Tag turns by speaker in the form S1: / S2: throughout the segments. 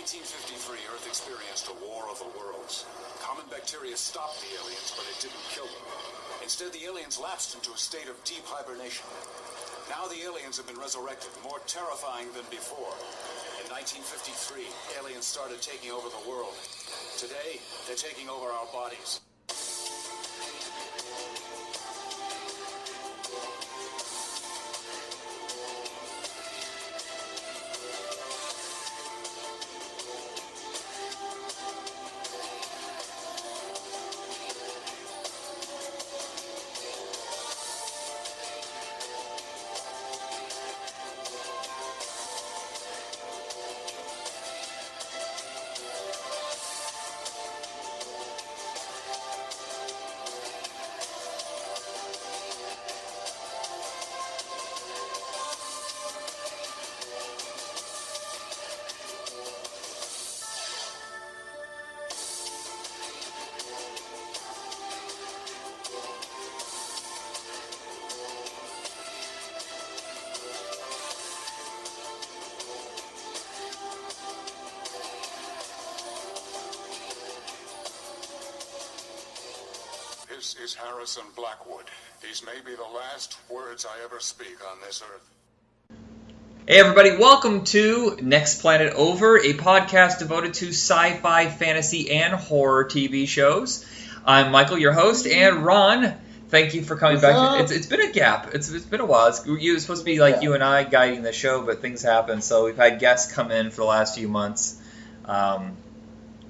S1: 1953, Earth experienced a war of the worlds. Common bacteria stopped the aliens, but it didn't kill them. Instead, the aliens lapsed into a state of deep hibernation. Now the aliens have been resurrected, more terrifying than before. In 1953, aliens started taking over the world. Today, they're taking over our bodies. This is Harrison Blackwood. These may be the last words I ever speak on this earth.
S2: Hey everybody, welcome to Next Planet Over, a podcast devoted to sci-fi, fantasy, and horror TV shows. I'm Michael, your host, and Ron, thank you for coming back. It's been a gap. It's been a while. It was supposed to be like you and I guiding the show, but things happen, so we've had guests come in for the last few months.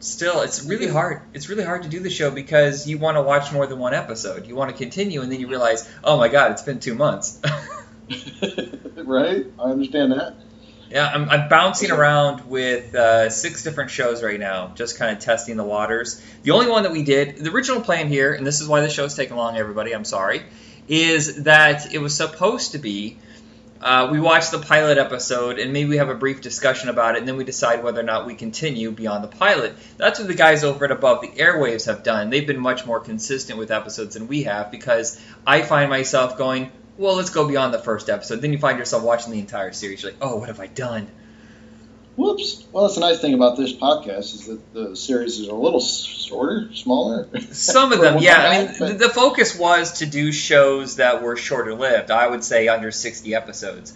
S2: Still, it's really hard. It's really hard to do the show because you want to watch more than one episode. You want to continue, and then you realize, oh my god, it's been 2 months.
S3: Right? I understand that.
S2: Yeah, I'm bouncing around with 6 different shows right now, just kind of testing the waters. The only one that we did, the original plan here, and this is why the show's taken long, everybody, I'm sorry, is that it was supposed to be, we watch the pilot episode, and maybe we have a brief discussion about it, and then we decide whether or not we continue beyond the pilot. That's what the guys over at Above the Airwaves have done. They've been much more consistent with episodes than we have, because I find myself going, well, let's go beyond the first episode. Then you find yourself watching the entire series. You're like, oh, what have I done?
S3: Whoops. Well, that's the nice thing about this podcast is that the series is a little shorter, smaller.
S2: Some of them, yeah. I mean, the focus was to do shows that were shorter lived. I would say under 60 episodes.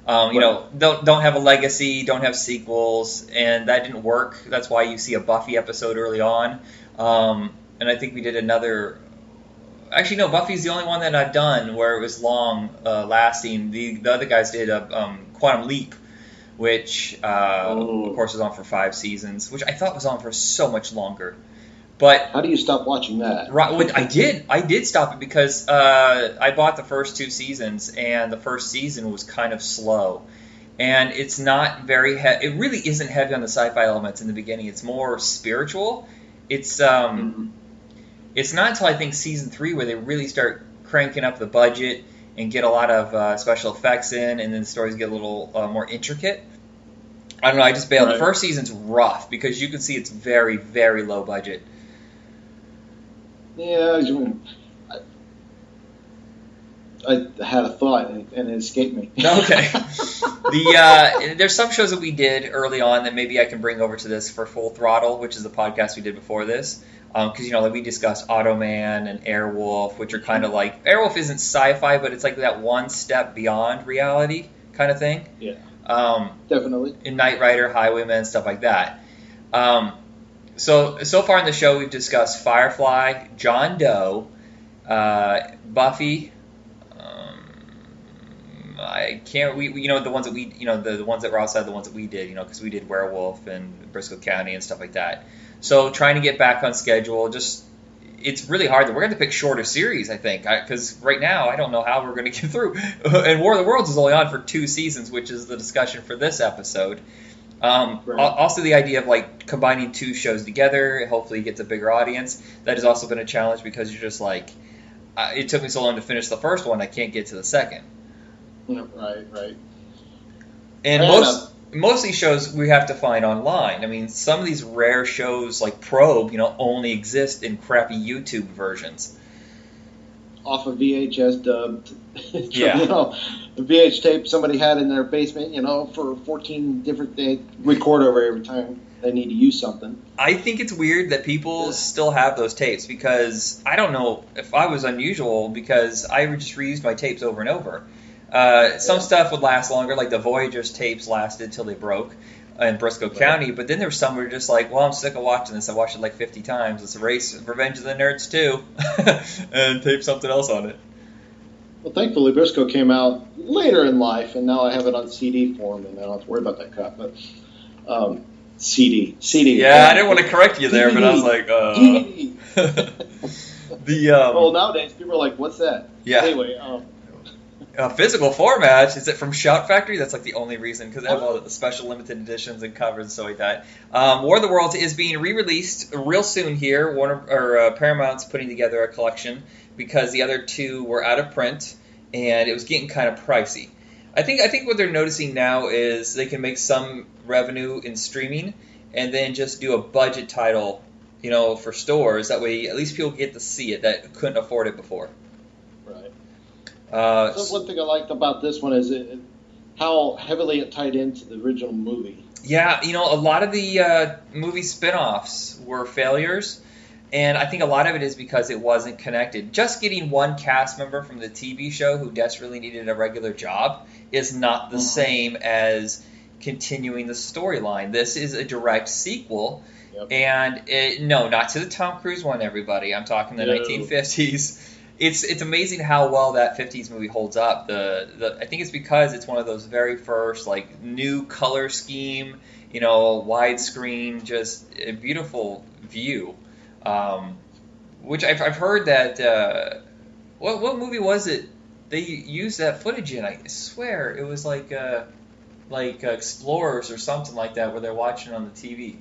S2: You know, don't have a legacy, don't have sequels, and that didn't work. That's why you see a Buffy episode early on. And I think we did another. Actually, no, Buffy's the only one that I've done where it was long lasting. The other guys did a Quantum Leap, which of course was on for 5 seasons, which I thought was on for so much longer. But
S3: how do you stop watching that?
S2: I did stop it because I bought the first 2 seasons, and the first season was kind of slow, and it's not very it really isn't heavy on the sci-fi elements in the beginning. It's more spiritual. It's It's not until I think season 3 where they really start cranking up the budget and get a lot of special effects in, and then the stories get a little more intricate. I don't know, I just bailed. Right. The first season's rough because you can see it's very, very low budget.
S3: Yeah, I had a thought and it escaped me.
S2: Okay. There's some shows that we did early on that maybe I can bring over to this for Full Throttle, which is the podcast we did before this. Because, like we discussed Automan and Airwolf, which are kind of like... Airwolf isn't sci-fi, but it's like that one step beyond reality kind of thing.
S3: Yeah, definitely.
S2: In Knight Rider, Highwaymen, stuff like that. So far in the show, we've discussed Firefly, John Doe, Buffy... I can't. The ones that we, the ones that were outside the ones that we did, because we did Werewolf and Briscoe County and stuff like that. So trying to get back on schedule, it's really hard. We're going to pick shorter series, I think, because right now I don't know how we're going to get through. And War of the Worlds is only on for 2 seasons, which is the discussion for this episode. Right. Also, the idea of like combining 2 shows together, hopefully gets a bigger audience. That has also been a challenge because you're just like, it took me so long to finish the first one, I can't get to the second.
S3: Right.
S2: And most of these shows we have to find online. I mean, some of these rare shows like Probe, only exist in crappy YouTube versions.
S3: Off of VHS dubbed.
S2: Yeah.
S3: VH tape somebody had in their basement, for 14 different, they record over every time they need to use something.
S2: I think it's weird that people still have those tapes because I don't know if I was unusual because I just reused my tapes over and over. Some stuff would last longer, like the Voyager's tapes lasted till they broke in Briscoe County, but then there's some who are just like, well, I'm sick of watching this. I watched it like 50 times. Let's erase Revenge of the Nerds 2 and tape something else on it.
S3: Well, thankfully, Briscoe came out later in life, and now I have it on CD form, and I don't have to worry about that crap. But CD.
S2: Yeah, I didn't want to correct you there, DVD, but I was like,
S3: well, nowadays people are like, "What's that?"
S2: Yeah.
S3: Anyway,
S2: physical format. Is it from Shout Factory? That's like the only reason because they have all the special limited editions and covers and stuff like that. War of the Worlds is being re-released real soon here. Paramount's putting together a collection because the other two were out of print and it was getting kind of pricey. I think what they're noticing now is they can make some revenue in streaming and then just do a budget title, for stores. That way, at least people get to see it that couldn't afford it before.
S3: Right. So one thing I liked about this one is how heavily it tied into the original movie.
S2: Yeah, a lot of the movie spin-offs were failures. And I think a lot of it is because it wasn't connected. Just getting one cast member from the TV show who desperately needed a regular job is not the same as continuing the storyline. This is a direct sequel. Yep. And not to the Tom Cruise one, everybody. I'm talking the 1950s. It's amazing how well that 50s movie holds up. I think it's because it's one of those very first new color scheme, widescreen, just a beautiful view. Which I've heard that what movie was it they used that footage in? I swear it was like Explorers or something like that where they're watching on the TV,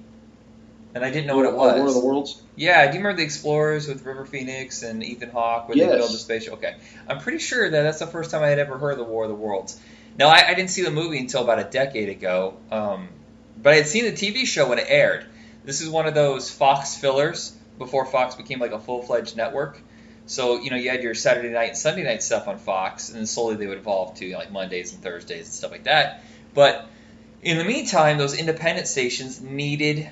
S2: and I didn't know what it was.
S3: War of the Worlds. Yeah,
S2: do you remember the Explorers with River Phoenix and Ethan Hawke where they build the spaceship? Okay, I'm pretty sure that's the first time I had ever heard of the War of the Worlds. Now I didn't see the movie until about a decade ago, but I had seen the TV show when it aired. This is one of those Fox fillers before Fox became like a full-fledged network. So, you had your Saturday night and Sunday night stuff on Fox, and then slowly they would evolve to like Mondays and Thursdays and stuff like that. But in the meantime, those independent stations needed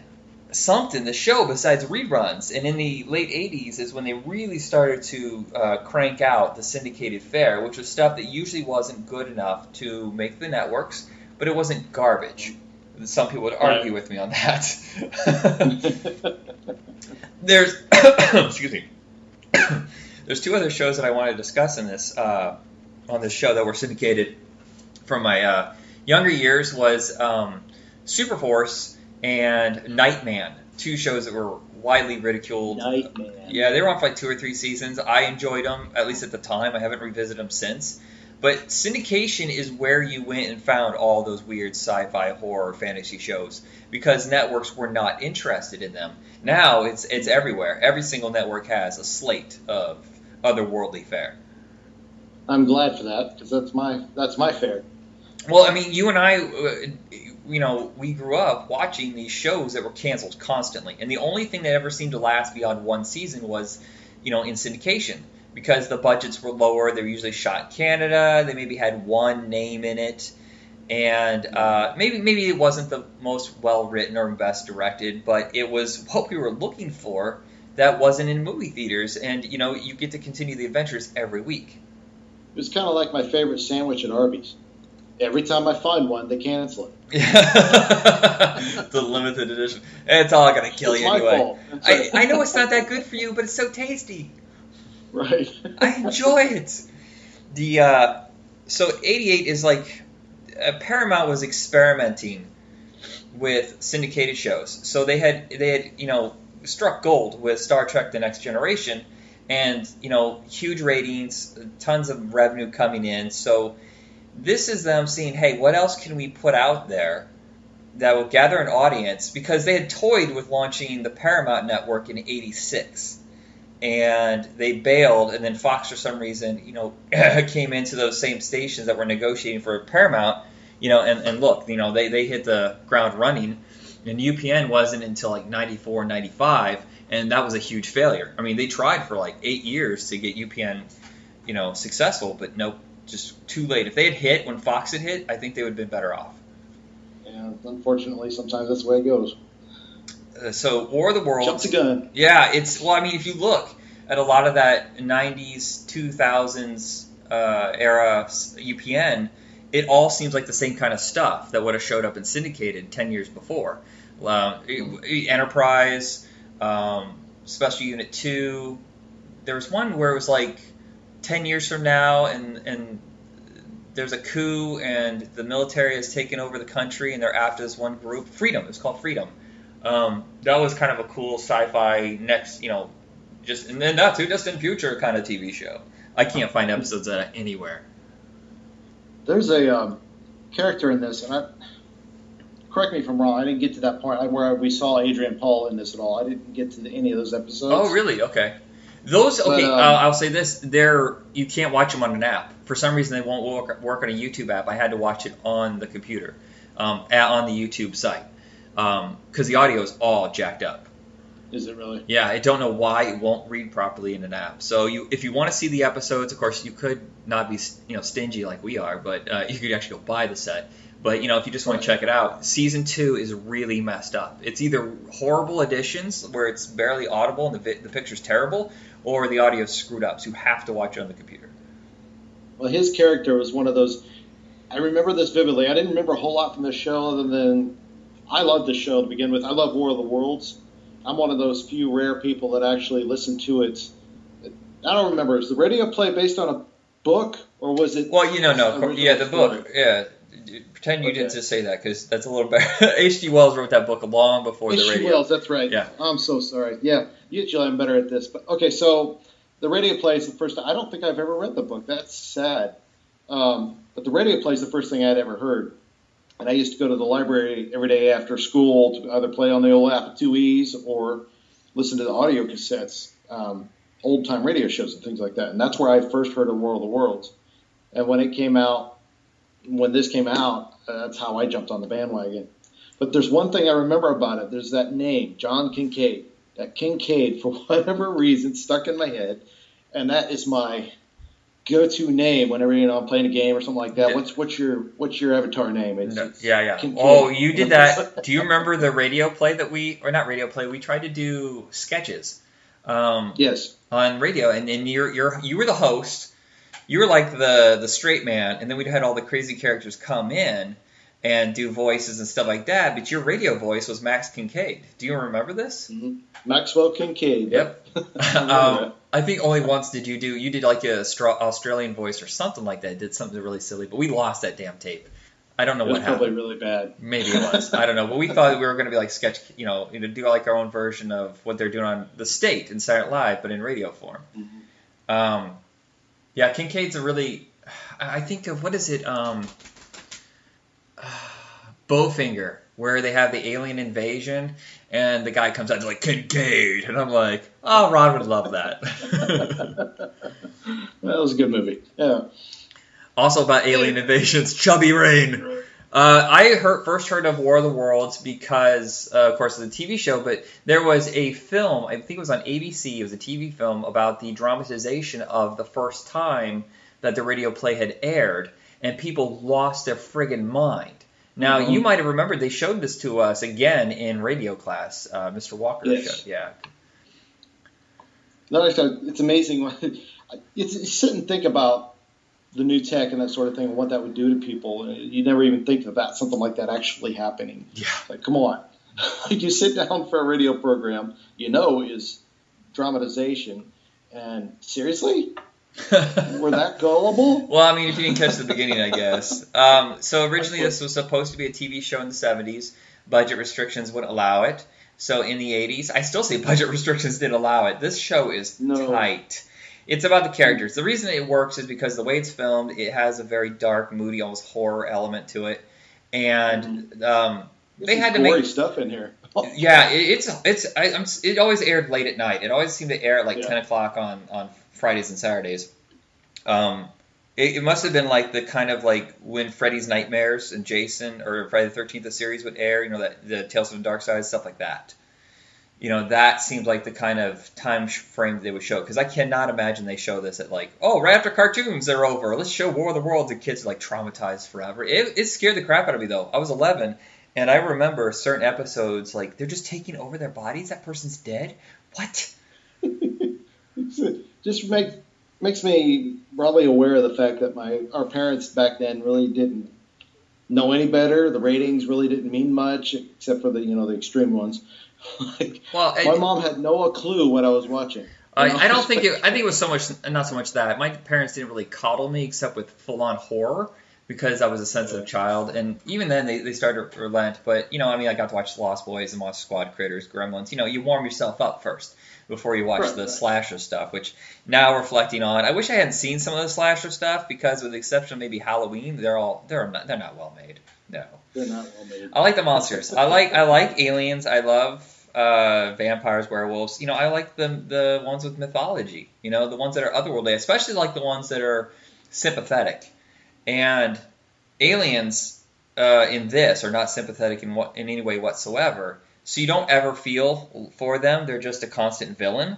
S2: something to show besides reruns. And in the late 80s is when they really started to crank out the syndicated fare, which was stuff that usually wasn't good enough to make the networks, but it wasn't garbage. Some people would argue with me on that. There's excuse me. There's two other shows that I want to discuss in this on this show that were syndicated from my younger years was Superforce and Nightman, two shows that were widely ridiculed.
S3: Nightman.
S2: Yeah, they were on for like 2 or 3 seasons. I enjoyed them, at least at the time. I haven't revisited them since. But syndication is where you went and found all those weird sci-fi, horror, fantasy shows because networks were not interested in them. Now it's everywhere. Every single network has a slate of otherworldly fare.
S3: I'm glad for that because that's my fare.
S2: Well, I mean, you and I, we grew up watching these shows that were canceled constantly, and the only thing that ever seemed to last beyond one season was, in syndication. Because the budgets were lower, they were usually shot in Canada. They maybe had one name in it, and maybe it wasn't the most well written or best directed, but it was what we were looking for that wasn't in movie theaters. And you get to continue the adventures every week.
S3: It was kind of like my favorite sandwich at Arby's. Every time I find one, they cancel it.
S2: The limited edition. It's all gonna kill you anyway.
S3: My fault.
S2: I know it's not that good for you, but it's so tasty.
S3: Right.
S2: I enjoy it. So 88 is like Paramount was experimenting with syndicated shows. So they had struck gold with Star Trek: The Next Generation, and huge ratings, tons of revenue coming in. So this is them seeing, hey, what else can we put out there that will gather an audience? Because they had toyed with launching the Paramount Network in '86. And they bailed, and then Fox, for some reason, came into those same stations that were negotiating for Paramount, and look, they hit the ground running, and UPN wasn't until like 94, 95, and that was a huge failure. I mean, they tried for like 8 years to get UPN, successful, but nope, just too late. If they had hit when Fox had hit, I think they would have been better off.
S3: Yeah, unfortunately, sometimes that's the way it goes.
S2: So War of the Worlds.
S3: Jump the gun.
S2: Yeah, if you look at a lot of that 90s, 2000s era UPN, it all seems like the same kind of stuff that would have showed up in syndicated 10 years before. Enterprise, Special Unit 2. There was one where it was like 10 years from now, and there's a coup, and the military has taken over the country, and they're after this one group. Freedom. It was called Freedom. That was kind of a cool sci-fi next, and then not too distant future kind of TV show. I can't find episodes of that anywhere.
S3: There's a character in this, and correct me if I'm wrong, I didn't get to that point where we saw Adrian Paul in this at all. I didn't get to any of those episodes.
S2: Oh, really? Okay. I'll say this: you can't watch them on an app. For some reason, they won't work on a YouTube app. I had to watch it on the computer, on the YouTube site, because the audio is all jacked up.
S3: Is it really?
S2: Yeah, I don't know why it won't read properly in an app. So if you want to see the episodes, of course, you could not be stingy like we are, but you could actually go buy the set. But if you just want to check it out, season 2 is really messed up. It's either horrible editions where it's barely audible and the picture's terrible, or the audio's screwed up. So you have to watch it on the computer.
S3: Well, his character was one of those. I remember this vividly. I didn't remember a whole lot from the show other than I loved the show to begin with. I love War of the Worlds. I'm one of those few rare people that actually listen to it. I don't remember. Is the radio play based on a book, or was it?
S2: Well, no. Yeah, the book. Yeah. Pretend you didn't just say that, because that's a little better. H.G.Wells wrote that book long before the radio.
S3: H.G.Wells, that's right.
S2: Yeah.
S3: I'm so sorry. Yeah, usually I'm better at this. But okay, so the radio play is the first time. I don't think I've ever read the book. That's sad. But the radio play is the first thing I'd ever heard. And I used to go to the library every day after school to either play on the old Apple IIe's or listen to the audio cassettes, old-time radio shows and things like that. And that's where I first heard of War of the Worlds. And when this came out, that's how I jumped on the bandwagon. But there's one thing I remember about it. There's that name, John Kincaid. That Kincaid, for whatever reason, stuck in my head. And that is my go-to name whenever I'm playing a game or something like that.
S2: Yeah.
S3: What's your avatar name?
S2: Yeah.
S3: Kincaid.
S2: Oh, you did that. Do you remember the radio play not radio play? We tried to do sketches.
S3: Yes.
S2: On radio, and you were the host. You were like the straight man, and then we'd had all the crazy characters come in and do voices and stuff like that. But your radio voice was Max Kincaid. Do you remember this?
S3: Mm-hmm. Maxwell Kincaid.
S2: Yep. I think only once did you did like a Australian voice or something like that. Did something really silly, but we lost that damn tape. I don't know what happened.
S3: It was probably really bad.
S2: Maybe it was. I don't know. But we thought we were going to be like sketch, do like our own version of what they're doing on the state in Saturday Night Live, but in radio form. Mm-hmm. Yeah, Kincaid's a really. I think of what is it? Bowfinger, where they have the alien invasion, and the guy comes out and like Kincaid, and I'm like, oh, Ron would love that.
S3: That was a good movie. Yeah.
S2: Also about alien invasions, Chubby Rain. I first heard of War of the Worlds because, of course, of the TV show, but there was a film, I think it was on ABC, it was a TV film about the dramatization of the first time that the radio play had aired, and people lost their friggin' mind. Now, you might have remembered they showed this to us again in radio class, Mr. Walker showed. Yeah.
S3: No, it's amazing. You sit and think about the new tech and that sort of thing and what that would do to people. You never even think that something like that actually happening.
S2: Yeah.
S3: Like, come on. You sit down for a radio program, is dramatization. And seriously? We're that gullible?
S2: Well, I mean, if you didn't catch the beginning, I guess. So originally this was supposed to be a TV show in the 70s. Budget restrictions wouldn't allow it. So in the 80s, I still say budget restrictions didn't allow it. This show is tight. It's about the characters. The reason it works is because the way it's filmed, it has a very dark, moody, almost horror element to it. And they had to make
S3: stuff in here.
S2: Yeah, it always aired late at night. It always seemed to air at like 10 o'clock on Fridays and Saturdays. It must have been like the kind of like when Freddy's Nightmares and Jason or Friday the 13th the series would air, that the Tales from the Dark Side, stuff like that. that seems like the kind of time frame they would show. Because I cannot imagine they show this at like, oh, right after cartoons are over, let's show War of the Worlds, and kids are like traumatized forever. It scared the crap out of me though. I was 11, and I remember certain episodes like they're just taking over their bodies. That person's dead. What?
S3: Just makes me probably aware of the fact that our parents back then really didn't know any better. The ratings really didn't mean much, except for the extreme ones. My mom had no clue what I was watching.
S2: I don't think it. I think it was not so much that my parents didn't really coddle me, except with full-on horror, because I was a sensitive child, and even then they started to relent. But I got to watch The Lost Boys and Monster Squad, Critters, Gremlins. You warm yourself up first before you watch the slasher stuff. Which now reflecting on, I wish I hadn't seen some of the slasher stuff, because with the exception of maybe Halloween, they're not well made. No,
S3: they're not well made.
S2: I like the monsters. I like aliens. I love vampires, werewolves. I like the ones with mythology. The ones that are otherworldly. Especially like the ones that are sympathetic. And aliens in this are not sympathetic in any way whatsoever. So you don't ever feel for them. They're just a constant villain.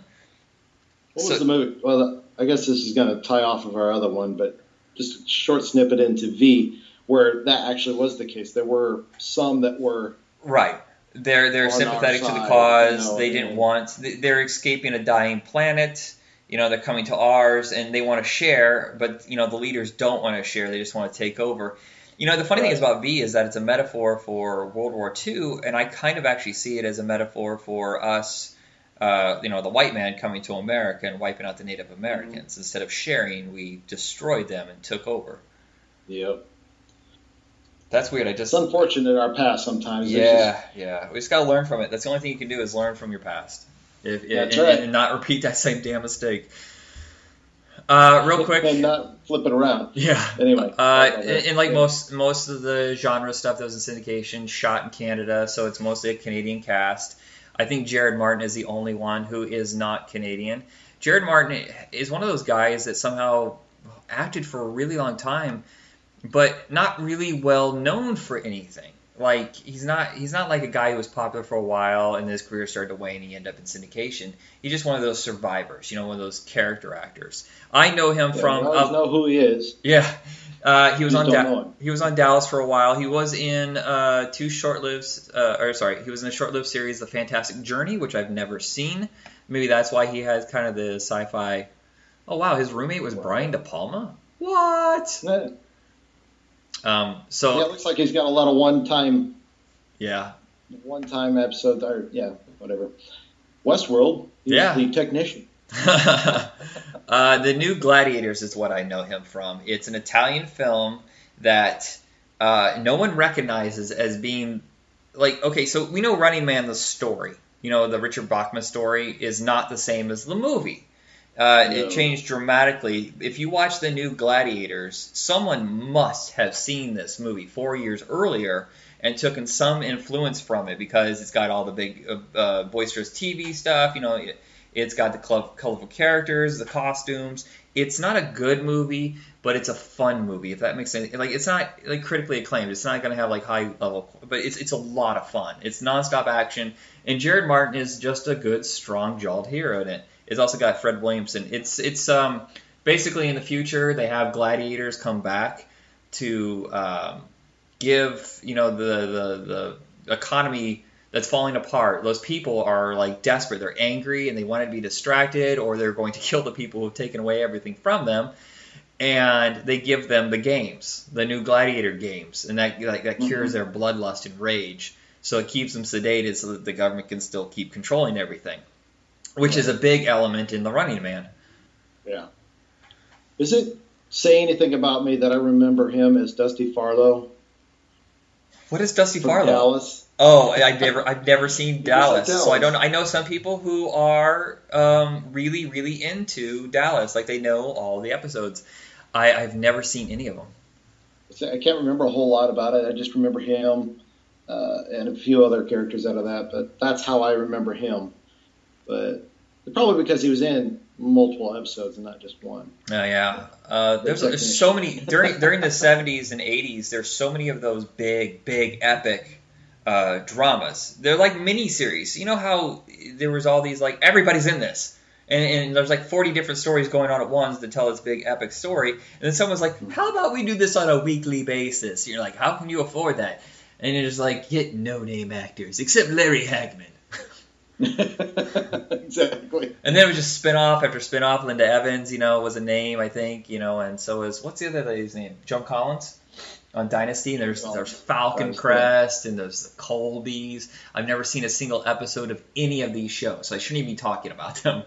S3: What was the movie? Well, I guess this is going to tie off of our other one, but just a short snippet into V, where that actually was the case. There were some that were
S2: right. They're sympathetic to the cause. They didn't want. They're escaping a dying planet. They're coming to ours, and they want to share, but the leaders don't want to share. They just want to take over. The funny thing is about V is that it's a metaphor for World War II, and I kind of actually see it as a metaphor for us, the white man coming to America and wiping out the Native Americans. Mm-hmm. Instead of sharing, we destroyed them and took over.
S3: Yep.
S2: That's weird.
S3: It's unfortunate in our past sometimes.
S2: Yeah. We just got to learn from it. That's the only thing you can do is learn from your past.
S3: That's right.
S2: And not repeat that same damn mistake. Real quick.
S3: And not flip it around.
S2: Yeah.
S3: Anyway.
S2: And like most of the genre stuff that was in syndication, shot in Canada, so it's mostly a Canadian cast. I think Jared Martin is the only one who is not Canadian. Jared Martin is one of those guys that somehow acted for a really long time, but not really well known for anything. Like he's not like a guy who was popular for a while and his career started to wane and he ended up in syndication. He's just one of those survivors, one of those character actors. I know him from.
S3: I know who he is.
S2: Yeah, he was on Dallas for a while. He was in he was in a short-lived series, The Fantastic Journey, which I've never seen. Maybe that's why he has kind of the sci-fi. Oh wow, his roommate was Brian De Palma. What?
S3: Yeah.
S2: So
S3: it looks like he's got a lot of one-time episodes. Or whatever. Westworld. He's the technician.
S2: The New Gladiators is what I know him from. It's an Italian film that no one recognizes as being like. Okay, so we know Running Man, the story. The Richard Bachman story is not the same as the movie. It changed dramatically. If you watch The New Gladiators, someone must have seen this movie 4 years earlier and taken some influence from it because it's got all the big boisterous TV stuff. It's got the colorful characters, the costumes. It's not a good movie, but it's a fun movie, if that makes sense. Like it's not like critically acclaimed. It's not going to have like high level, but it's a lot of fun. It's nonstop action, and Jared Martin is just a good, strong-jawed hero in it. It's also got Fred Williamson. It's basically in the future they have gladiators come back to give the economy that's falling apart. Those people are like desperate. They're angry and they want to be distracted, or they're going to kill the people who've taken away everything from them. And they give them the games, the new gladiator games, and that cures their bloodlust and rage. So it keeps them sedated so that the government can still keep controlling everything. Which is a big element in The Running Man. Yeah.
S3: Does it say anything about me that I remember him as Dusty Farlow?
S2: What is Dusty Farlow?
S3: Dallas.
S2: Oh, I've never seen Dallas, so I don't. I know some people who are really, really into Dallas, like they know all the episodes. I've never seen any of them.
S3: I can't remember a whole lot about it. I just remember him and a few other characters out of that, but that's how I remember him. But probably because he was in multiple episodes and not just one.
S2: Oh yeah, there's so many during the 70s and 80s. There's so many of those big epic dramas. They're like mini series. You know how there was all these like everybody's in this, and there's like 40 different stories going on at once to tell this big epic story. And then someone's like, "How about we do this on a weekly basis?" You're like, "How can you afford that?" And you're just like, "Get no-name actors except Larry Hagman."
S3: Exactly.
S2: And then it was just spin-off after spin-off. Linda Evans, was a name, I think, and so what's the other lady's name? Joan Collins on Dynasty. And there's Falcon Crest, and there's the Colbys. I've never seen a single episode of any of these shows, so I shouldn't even be talking about them.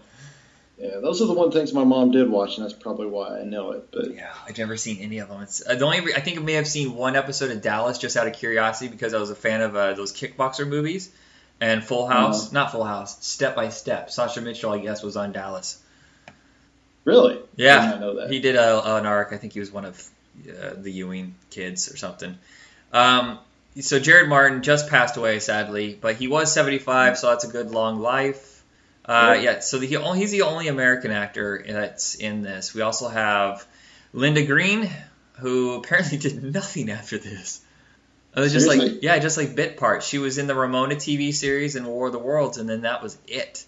S3: Yeah, those are the one things my mom did watch, and that's probably why I know it. But
S2: yeah, I've never seen any of them. It's the only. I think I may have seen one episode of Dallas just out of curiosity because I was a fan of those kickboxer movies. And Full House, not Full House, Step by Step. Sasha Mitchell, I guess, was on Dallas.
S3: Really?
S2: Yeah,
S3: I did not know that.
S2: He did an arc. I think he was one of the Ewing kids or something. So Jared Martin just passed away, sadly, but he was 75, so that's a good long life. Yeah, so he's the only American actor that's in this. We also have Linda Green, who apparently did nothing after this. It was just just like bit parts. She was in the Ramona TV series and War of the Worlds, and then that was it.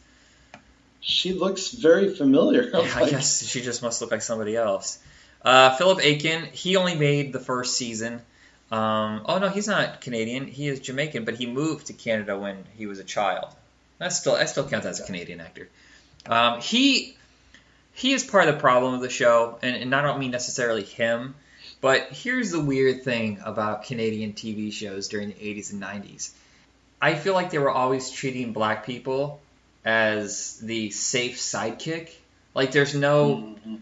S3: She looks very familiar.
S2: I guess she just must look like somebody else. Philip Aiken, he only made the first season. No, he's not Canadian. He is Jamaican, but he moved to Canada when he was a child. That still counts as a Canadian actor. He is part of the problem of the show, and I don't mean necessarily him. But here's the weird thing about Canadian TV shows during the 80s and 90s. I feel like they were always treating black people as the safe sidekick. Like there's no... Mm-hmm.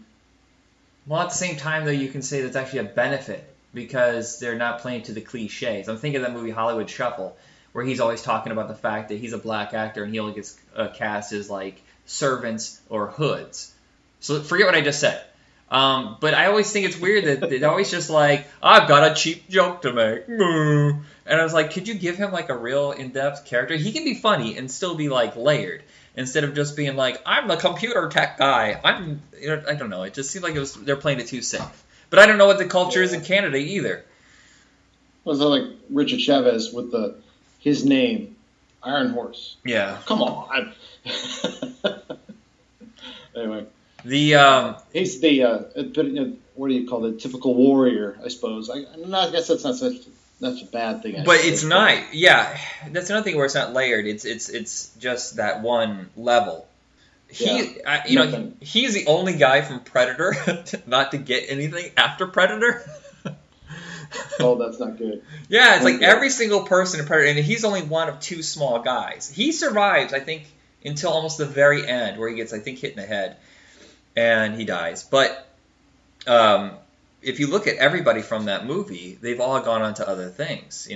S2: Well, at the same time, though, you can say that's actually a benefit because they're not playing to the cliches. I'm thinking of that movie Hollywood Shuffle, where he's always talking about the fact that he's a black actor and he only gets cast as like servants or hoods. So forget what I just said. But I always think it's weird that they're always just like, I've got a cheap joke to make. And I was like, could you give him like a real in-depth character? He can be funny and still be like layered instead of just being like, I'm the computer tech guy. I don't know. It just seemed like they're playing it too safe. But I don't know what the culture is in Canada either.
S3: Was that like Richard Chavez with his name, Iron Horse?
S2: Yeah.
S3: Come on. Anyway.
S2: He's
S3: the what do you call it? Typical warrior, I suppose. I guess that's not such a bad thing.
S2: But it's not. Yeah, that's another thing where it's not layered. It's just that one level. He's the only guy from Predator not to get anything after Predator.
S3: Oh, that's not good.
S2: Yeah, it's like every single person in Predator, and he's only one of two small guys. He survives, I think, until almost the very end, where he gets, I think, hit in the head. And he dies. But if you look at everybody from that movie, they've all gone on to other things.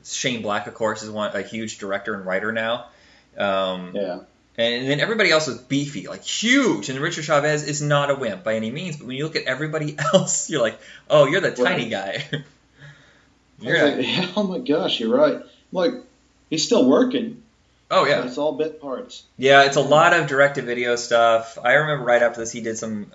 S2: Shane Black, of course, is a huge director and writer now.
S3: Yeah.
S2: And then everybody else was beefy, like huge. And Richard Chavez is not a wimp by any means. But when you look at everybody else, you're like, oh, you're the tiny guy.
S3: Oh my gosh, you're right. Like, he's still working.
S2: Oh, yeah.
S3: But it's all bit parts.
S2: Yeah, it's a lot of direct-to-video stuff. I remember right after this, he did some,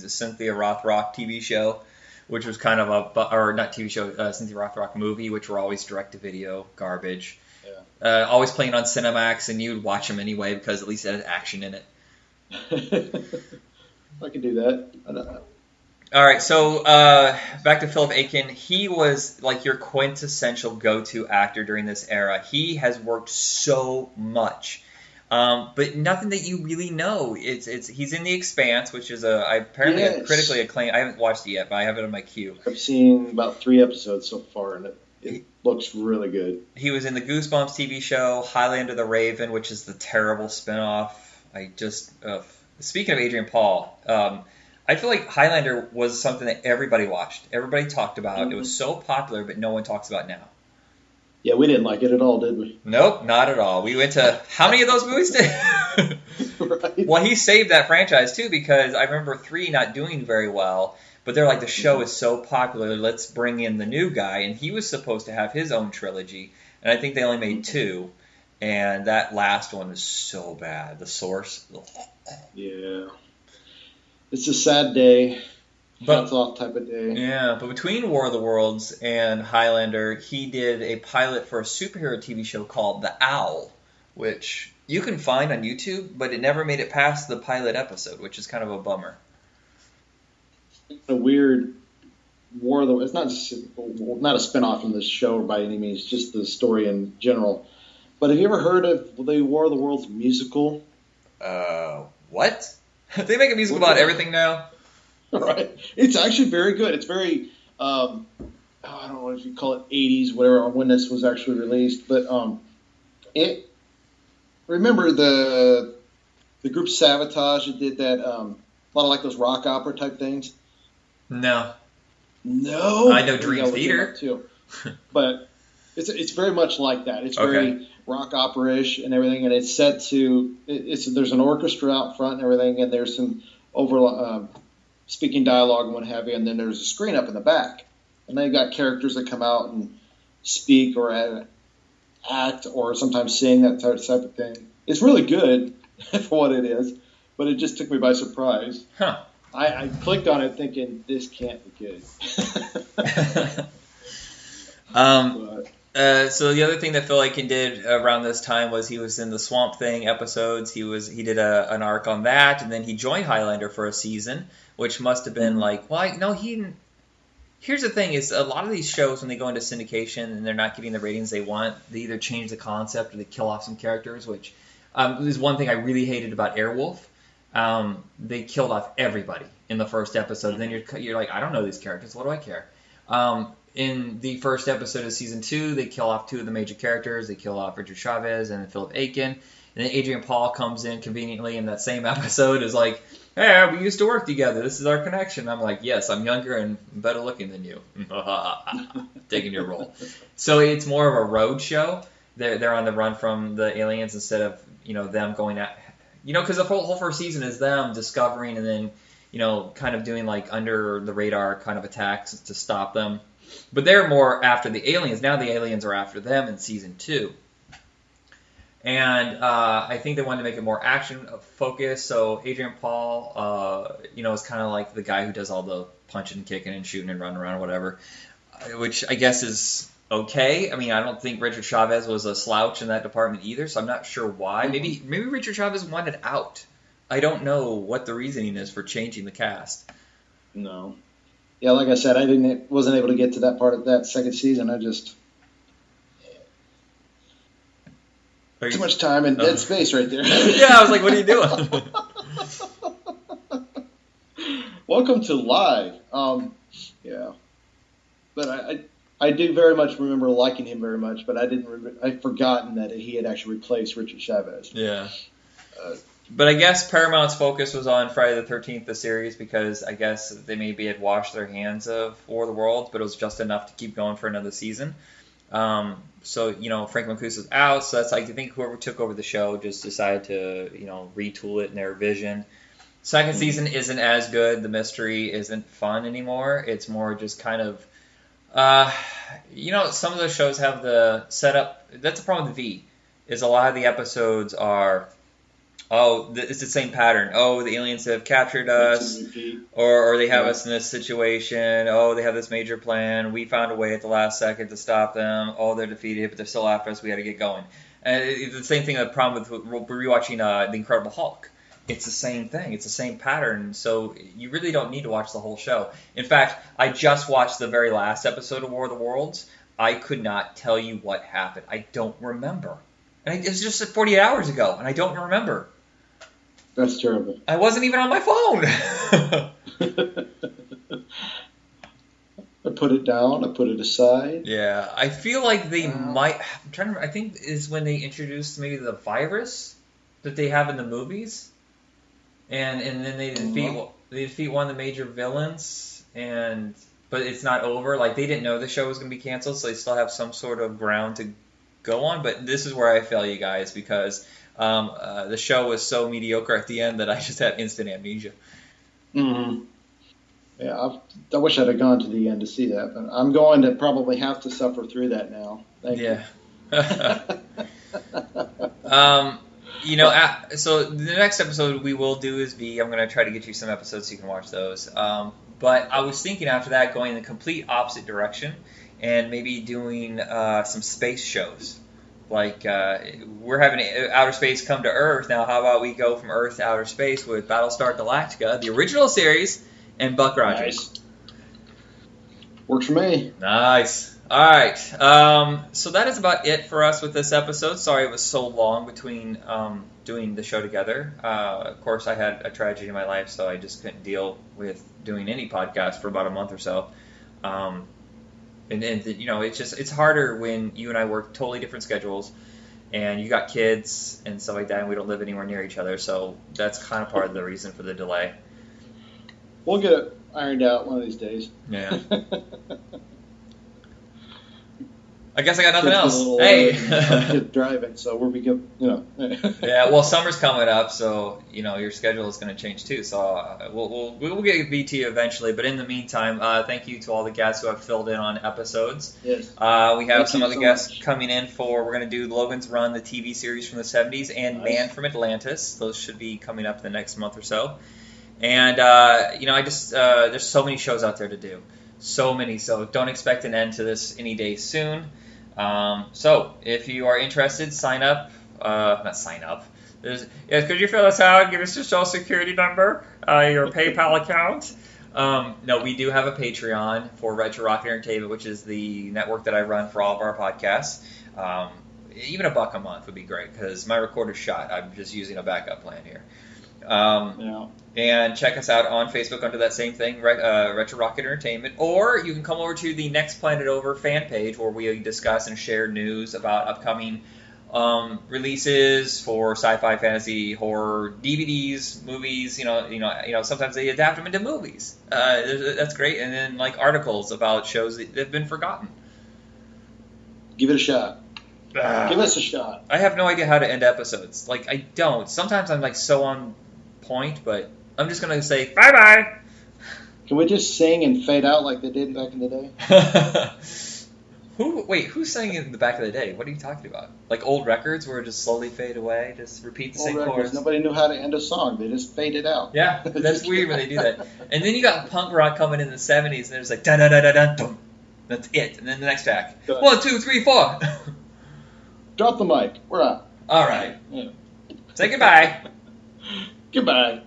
S2: Cynthia Rothrock TV show, which was kind of or not TV show, Cynthia Rothrock movie, which were always direct-to-video garbage. Yeah. Always playing on Cinemax, and you'd watch them anyway because at least it had action in it.
S3: I could do that.
S2: All right, so back to Philip Aiken. He was like your quintessential go-to actor during this era. He has worked so much, but nothing that you really know. He's in The Expanse, which is apparently a critically acclaimed. I haven't watched it yet, but I have it on my queue.
S3: I've seen about 3 episodes so far, and it looks really good. He
S2: was in the Goosebumps TV show, Highlander the Raven, which is the terrible spinoff. Speaking of Adrian Paul. I feel like Highlander was something that everybody watched. Everybody talked about. Mm-hmm. It was so popular, but no one talks about now.
S3: Yeah, we didn't like it at all, did we?
S2: Nope, not at all. We went to... How many of those movies did... Right. Well, he saved that franchise, too, because I remember 3 not doing very well, but they're like, the show is so popular, let's bring in the new guy, and he was supposed to have his own trilogy, and I think they only made 2, and that last one was so bad. The Source.
S3: Yeah. It's a sad day
S2: But,
S3: hats off type of day.
S2: Yeah, but between War of the Worlds and Highlander, he did a pilot for a superhero TV show called The Owl, which you can find on YouTube, but it never made it past the pilot episode, which is kind of a bummer.
S3: A weird War of the... It's not a spinoff from this show by any means, just the story in general. But have you ever heard of the War of the Worlds musical?
S2: What? They make a musical about everything now?
S3: Right. It's actually very good. It's very, I don't know if you call it 80s, whatever, when this was actually released. But remember the group Sabotage that did that, a lot of like those rock opera type things?
S2: No.
S3: No?
S2: I know Dream Theater.
S3: Too. But it's very much like that. It's very rock opera-ish and everything, and it's set to, there's an orchestra out front and everything, and there's some speaking dialogue and what have you, and then there's a screen up in the back. And they've got characters that come out and speak or act or sometimes sing, that type of thing. It's really good for what it is, but it just took me by surprise.
S2: Huh.
S3: I clicked on it thinking, this can't be good.
S2: So the other thing that Phil Aiken did around this time was he was in the Swamp Thing episodes. He did an arc on that, and then he joined Highlander for a season, which must have been like, well, no, he didn't. Here's the thing: is a lot of these shows when they go into syndication and they're not getting the ratings they want, they either change the concept or they kill off some characters. Which is one thing I really hated about Airwolf. They killed off everybody in the first episode. And then you're like, I don't know these characters. What do I care? In the first episode of season 2, they kill off 2 of the major characters. They kill off Richard Chavez and Philip Aiken. And then Adrian Paul comes in conveniently in that same episode, is like, hey, we used to work together. This is our connection. I'm like, yes, I'm younger and better looking than you. Taking your role. So it's more of a road show. They're on the run from the aliens instead of, them going at, because the whole first season is them discovering and then, kind of doing like under the radar kind of attacks to stop them. But they're more after the aliens. Now the aliens are after them in season 2. And I think they wanted to make it more action focused. So Adrian Paul, is kind of like the guy who does all the punching and kicking and shooting and running around or whatever, which I guess is okay. I mean, I don't think Richard Chavez was a slouch in that department either, so I'm not sure why. Maybe Richard Chavez wanted out. I don't know what the reasoning is for changing the cast.
S3: No. Yeah, like I said, wasn't able to get to that part of that second season. Too much time and dead space right there.
S2: Yeah, I was like, what are you doing?
S3: Welcome to Live. Yeah. But I do very much remember liking him very much, but I'd forgotten that he had actually replaced Richard Chavez.
S2: Yeah. But I guess Paramount's focus was on Friday the 13th, the series, because I guess they maybe had washed their hands of War of the Worlds, but it was just enough to keep going for another season. So, Frank Mancuso's out, so that's like, I think whoever took over the show just decided to, retool it in their vision. Second season isn't as good. The mystery isn't fun anymore. It's more just kind of, some of those shows have the setup. That's the problem with V, is a lot of the episodes are, it's the same pattern. Oh, the aliens have captured us, or they have us in this situation. Oh, they have this major plan. We found a way at the last second to stop them. Oh, they're defeated, but they're still after us. We got to get going. And it's the same thing. The problem with rewatching The Incredible Hulk. It's the same thing. It's the same pattern. So you really don't need to watch the whole show. In fact, I just watched the very last episode of War of the Worlds. I could not tell you what happened. I don't remember. And it was just 48 hours ago, and I don't remember.
S3: That's terrible.
S2: I wasn't even on my phone.
S3: I put it down. I put it aside.
S2: Yeah, I feel like they might. I'm trying to remember. I think is when they introduced maybe the virus that they have in the movies, and then they defeat one of the major villains, but it's not over. Like they didn't know the show was going to be canceled, so they still have some sort of ground to go on. But this is where I fail you guys because. The show was so mediocre at the end that I just had instant amnesia.
S3: Mm-hmm. Yeah, I wish I'd have gone to the end to see that, but I'm going to probably have to suffer through that now. Thank you. So the next episode we will do is I'm going to try to get you some episodes so you can watch those.
S2: But I was thinking after that going in the complete opposite direction and maybe doing some space shows. Like, we're having outer space come to Earth. Now, how about we go from Earth to outer space with Battlestar Galactica, the original series, and Buck Rogers?
S3: Nice. Works for me.
S2: Nice. All right. So that is about it for us with this episode. Sorry it was so long between doing the show together. Of course, I had a tragedy in my life, so I just couldn't deal with doing any podcast for about a month or so. And you know, it's harder when you and I work totally different schedules, and you got kids and stuff like that, and we don't live anywhere near each other. So that's kind of part of the reason for the delay.
S3: We'll get it ironed out one of these days.
S2: Yeah. I guess I got nothing else. Hey,
S3: kids driving, so we're becoming,
S2: Yeah, well, summer's coming up, so your schedule is going to change too. So we'll get BT eventually, but in the meantime, thank you to all the guests who have filled in on episodes.
S3: Yes.
S2: We have some other guests coming in we're going to do Logan's Run, the TV series from the 70s, and
S3: Nice.
S2: Man from Atlantis. Those should be coming up in the next month or so. And I just there's so many shows out there to do. So many, so don't expect an end to this any day soon. So if you are interested, sign up. Not sign up. Could you fill us out? Give us your social security number, your PayPal account. No, we do have a Patreon for Retro Rocket Entertainment, which is the network that I run for all of our podcasts. Even $1 a month would be great because my recorder's shot. I'm just using a backup plan here.
S3: Yeah.
S2: And check us out on Facebook under that same thing, Retro Rocket Entertainment. Or you can come over to the Next Planet Over fan page where we discuss and share news about upcoming releases for sci-fi, fantasy, horror, DVDs, movies. Sometimes they adapt them into movies. That's great. And then articles about shows that have been forgotten.
S3: Give it a shot. Give us a shot.
S2: I have no idea how to end episodes. I don't. Sometimes I'm so on point, but I'm just going to say bye-bye.
S3: Can we just sing and fade out like they did back in the day?
S2: Who sang in the back of the day? What are you talking about? Old records where it just slowly fade away, just repeat the same chorus?
S3: Nobody knew how to end a song. They just fade it out.
S2: Yeah, that's weird when they do that. And then you got punk rock coming in the 70s, and there's dun-dun-dun-dun-dun. That's it. And then the next track. 1, 2, 3, 4.
S3: Drop the mic. We're out.
S2: All right.
S3: Yeah.
S2: Say goodbye.
S3: Goodbye.